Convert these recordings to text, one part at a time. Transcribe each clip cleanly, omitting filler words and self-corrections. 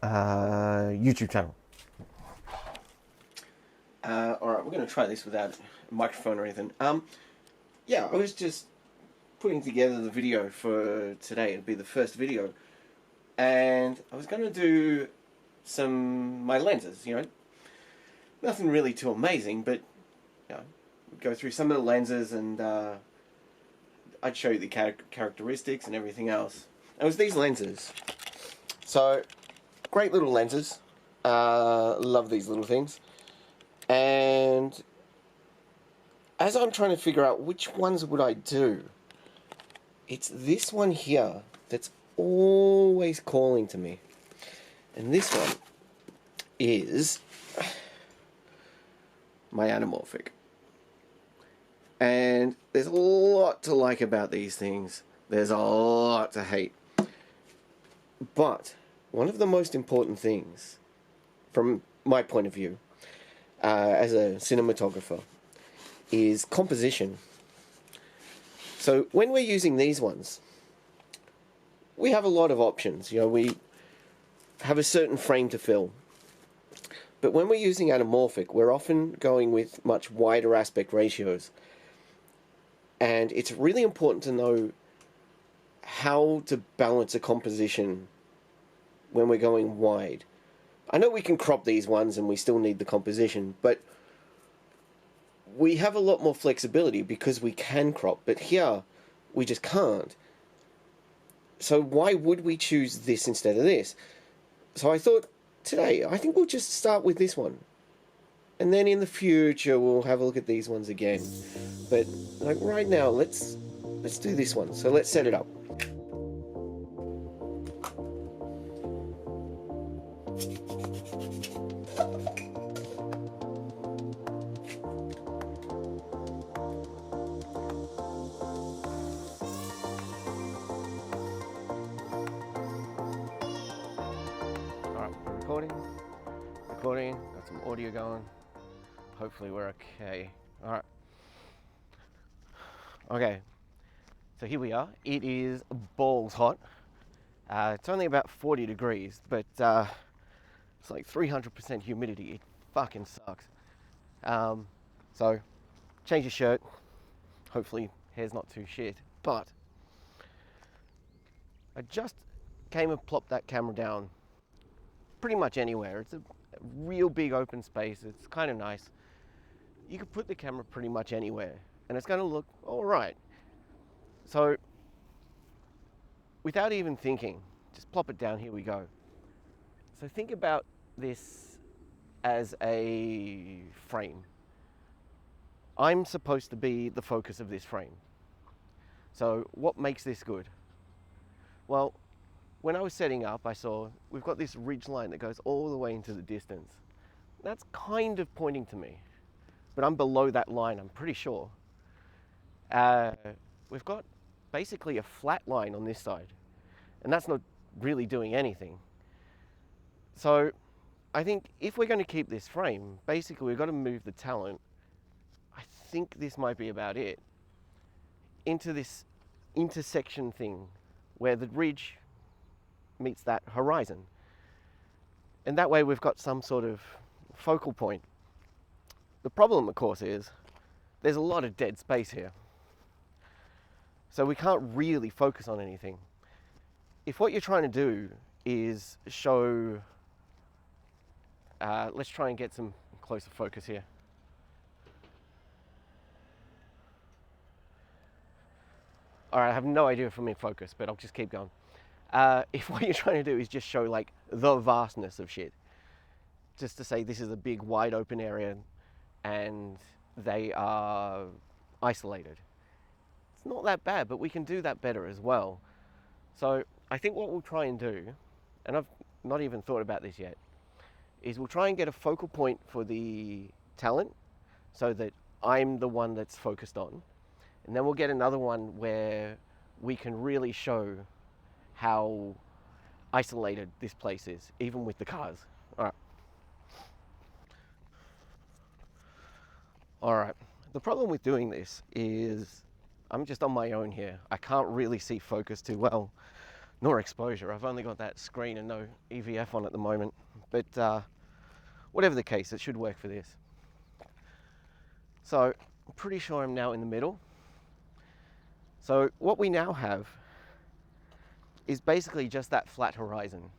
YouTube channel. Alright, we're going to try this without a microphone or anything. Yeah, I was just putting together the video for today. It'd be the first video. And I was going to do my lenses, you know. Nothing really too amazing, but, you know, go through some of the lenses and I'd show you the characteristics and everything else. It was these lenses. So, great little lenses. Love these little things. And as I'm trying to figure out which ones would I do, it's this one here that's always calling to me. And this one is my anamorphic. And there's a lot to like about these things. There's a lot to hate. But one of the most important things, from my point of view, as a cinematographer, is composition. So when we're using these ones, we have a lot of options. You know, we have a certain frame to fill. But when we're using anamorphic, we're often going with much wider aspect ratios. And it's really important to know how to balance a composition when we're going wide. I know we can crop these ones and we still need the composition, but we have a lot more flexibility because we can crop, but here we just can't. So why would we choose this instead of this? So I thought today, I think we'll just start with this one. And then in the future we'll have a look at these ones again. But like right now, let's do this one. So let's set it up. Recording, got some audio going. Hopefully we're okay. Alright. Okay, so here we are. It is balls hot. It's only about 40 degrees, but it's like 300% humidity. It fucking sucks. So, change your shirt. Hopefully hair's not too shit. But I just came and plopped that camera down pretty much anywhere. It's a real big open space. It's kind of nice. You can put the camera pretty much anywhere and it's going to look all right. So without even thinking, just plop it down. Here we go. So think about this as a frame. I'm supposed to be the focus of this frame. So what makes this good? Well, when I was setting up, I saw we've got this ridge line that goes all the way into the distance. That's kind of pointing to me, but I'm below that line, I'm pretty sure. We've got basically a flat line on this side, and that's not really doing anything. So I think if we're going to keep this frame, basically we've got to move the talent, I think this might be about it, into this intersection thing where the ridge meets that horizon. And that way we've got some sort of focal point. The problem, of course, is there's a lot of dead space here. So we can't really focus on anything. If what you're trying to do is show, let's try and get some closer focus here. All right, I have no idea if I'm in focus, but I'll just keep going. If what you're trying to do is just show like the vastness of shit, just to say this is a big wide open area and they are isolated, it's not that bad, but we can do that better as well. So I think what we'll try and do, and I've not even thought about this yet, is we'll try and get a focal point for the talent so that I'm the one that's focused on, and then we'll get another one where we can really show how isolated this place is, even with the cars. All right. The problem with doing this is I'm just on my own here. I can't really see focus too well. nor exposure. I've only got that screen and no EVF on at the moment, but whatever the case, it should work for this. So I'm pretty sure I'm now in the middle. So what we now have is basically just that flat horizon,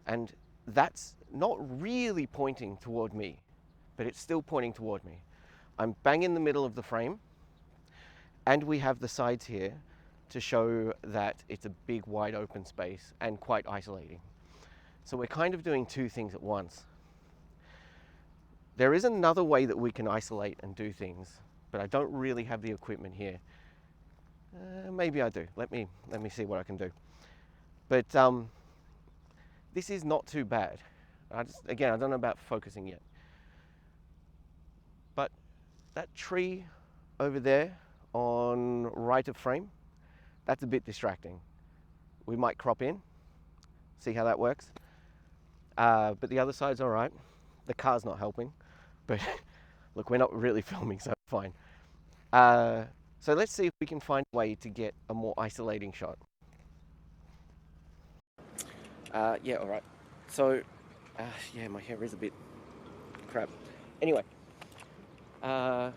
and that's not really pointing toward me, but it's still pointing toward me. I'm bang in the middle of the frame, and we have the sides here to show that it's a big wide open space and quite isolating. So we're kind of doing two things at once. There is another way that we can isolate and do things, but I don't really have the equipment here. Maybe I do. Let me see what I can do. But this is not too bad. Again, I don't know about focusing yet. But that tree over there on right of frame, that's a bit distracting. We might crop in, see how that works. But the other side's all right. The car's not helping, but look, we're not really filming, so fine. So let's see if we can find a way to get a more isolating shot. Yeah, all right. So, yeah, my hair is a bit crap. Anyway, yeah,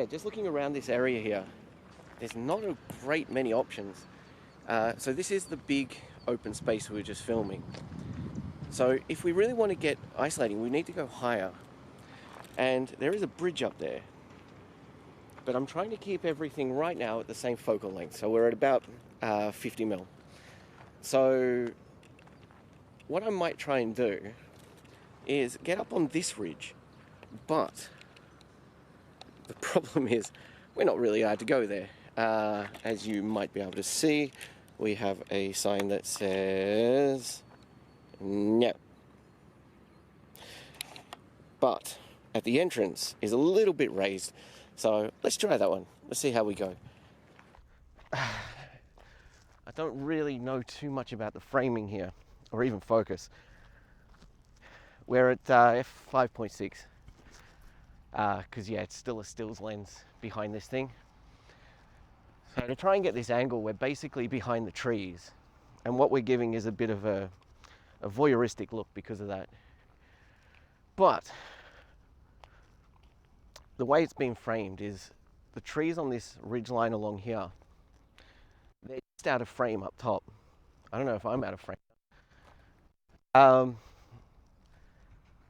just looking around this area here, there's not a great many options. So this is the big open space we were just filming. So if we really want to get isolating, we need to go higher. And there is a bridge up there. But I'm trying to keep everything right now at the same focal length. So we're at about 50 mil. So what I might try and do is get up on this ridge. But the problem is we're not really allowed to go there. As you might be able to see, we have a sign that says no. But at the entrance is a little bit raised. So let's try that one. Let's see how we go. I don't really know too much about the framing here, or even focus. We're at f5.6, because yeah, it's still a stills lens behind this thing. So to try and get this angle, we're basically behind the trees, and what we're giving is a bit of a voyeuristic look because of that. But the way it's been framed is the trees on this ridge line along here, they're just out of frame up top. I don't know if I'm out of frame.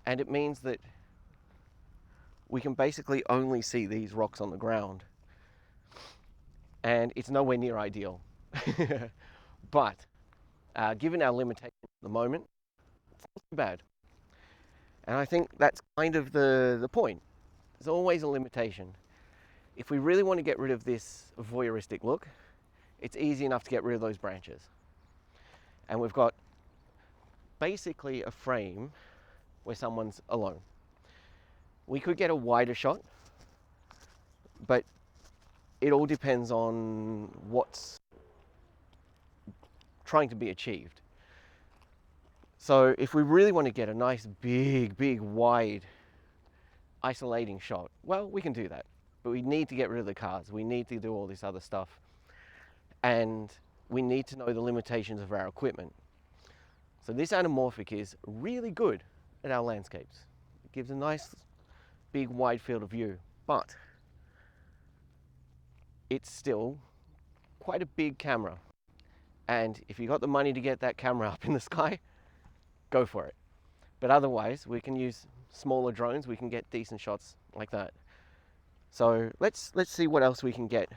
And it means that we can basically only see these rocks on the ground. And it's nowhere near ideal. But given our limitations at the moment, it's not too bad. And I think that's kind of the point. There's always a limitation. If we really want to get rid of this voyeuristic look, it's easy enough to get rid of those branches. And we've got basically a frame where someone's alone. We could get a wider shot, but it all depends on what's trying to be achieved. So if we really want to get a nice big wide isolating shot, well, we can do that, but we need to get rid of the cars. We need to do all this other stuff, and we need to know the limitations of our equipment. So this anamorphic is really good at our landscapes. It gives a nice big wide field of view, but it's still quite a big camera. And if you got the money to get that camera up in the sky, go for it. But otherwise, we can use smaller drones. We can get decent shots like that. So let's see what else we can get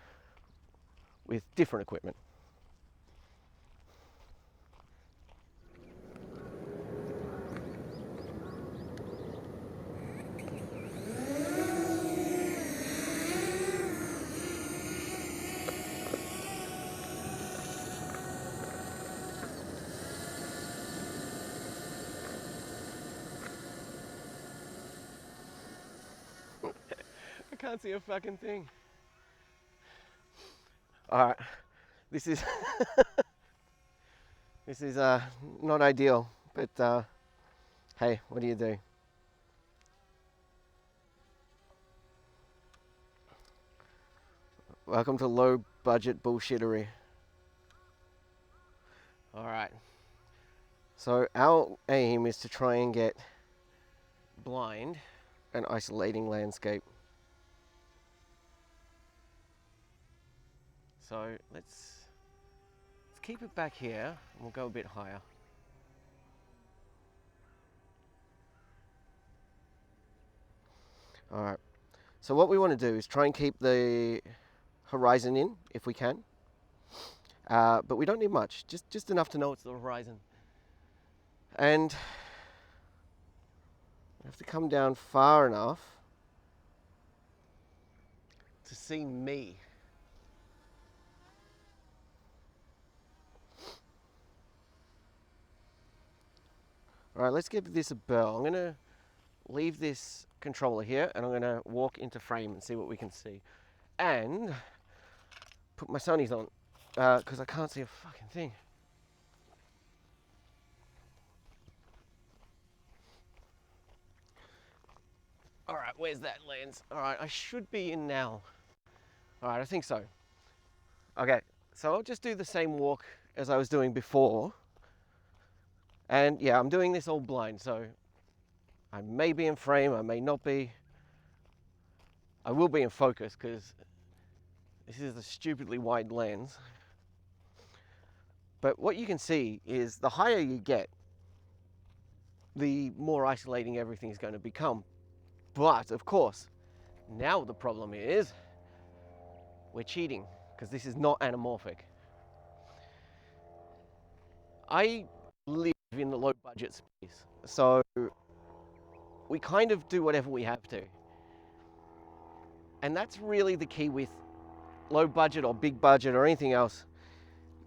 with different equipment. I can't see a fucking thing. All right, this is this is not ideal, but hey, what do you do? Welcome to low budget bullshittery. All right. So our aim is to try and get blind and isolating landscape. So let's keep it back here and we'll go a bit higher. All right. So what we want to do is try and keep the horizon in if we can. But we don't need much, just enough to know it's the horizon. And we have to come down far enough to see me. All right, let's give this a burl. I'm going to leave this controller here and I'm going to walk into frame and see what we can see. And put my sunnies on because I can't see a fucking thing. All right, where's that lens? All right, I should be in now. All right, I think so. Okay, so I'll just do the same walk as I was doing before. And yeah, I'm doing this all blind, so I may be in frame, I may not be. I will be in focus because this is a stupidly wide lens. But what you can see is the higher you get, the more isolating everything is going to become. But of course, now the problem is we're cheating because this is not anamorphic. I live in the low budget space, so we kind of do whatever we have to. And that's really the key with low budget or big budget or anything else.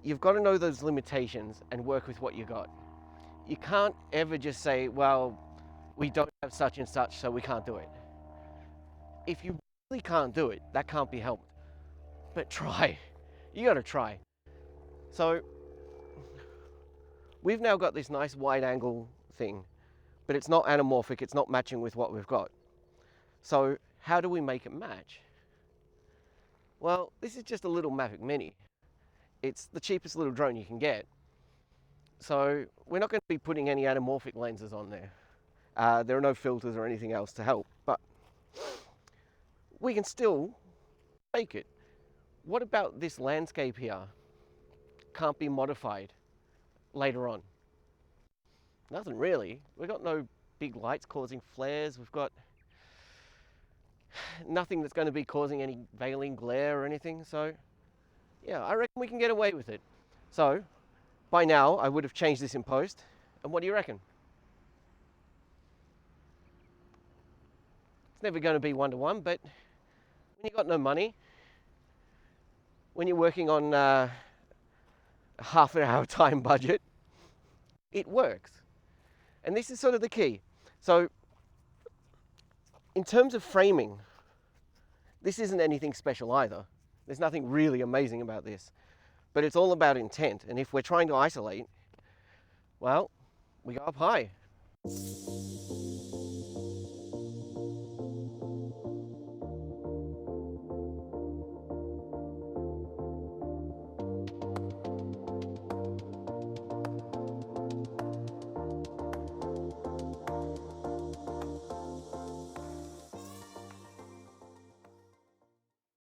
You've got to know those limitations and work with what you got. You can't ever just say, well, we don't have such and such, so we can't do it. If you really can't do it, that can't be helped. But try. You got to try. So we've now got this nice wide angle thing, but it's not anamorphic, it's not matching with what we've got. So how do we make it match? Well, this is just a little Mavic Mini. It's the cheapest little drone you can get. So we're not going to be putting any anamorphic lenses on there. There are no filters or anything else to help, but we can still make it. What about this landscape here? Can't be modified later on. Nothing really. We've got no big lights causing flares. We've got nothing that's going to be causing any veiling glare or anything. So yeah, I reckon we can get away with it. So by now I would have changed this in post. And what do you reckon? It's never going to be one-to-one, but when you've got no money, when you're working on a half an hour time budget, it works. And this is sort of the key. So in terms of framing, this isn't anything special either. There's nothing really amazing about this, but it's all about intent. And if we're trying to isolate, well, we go up high.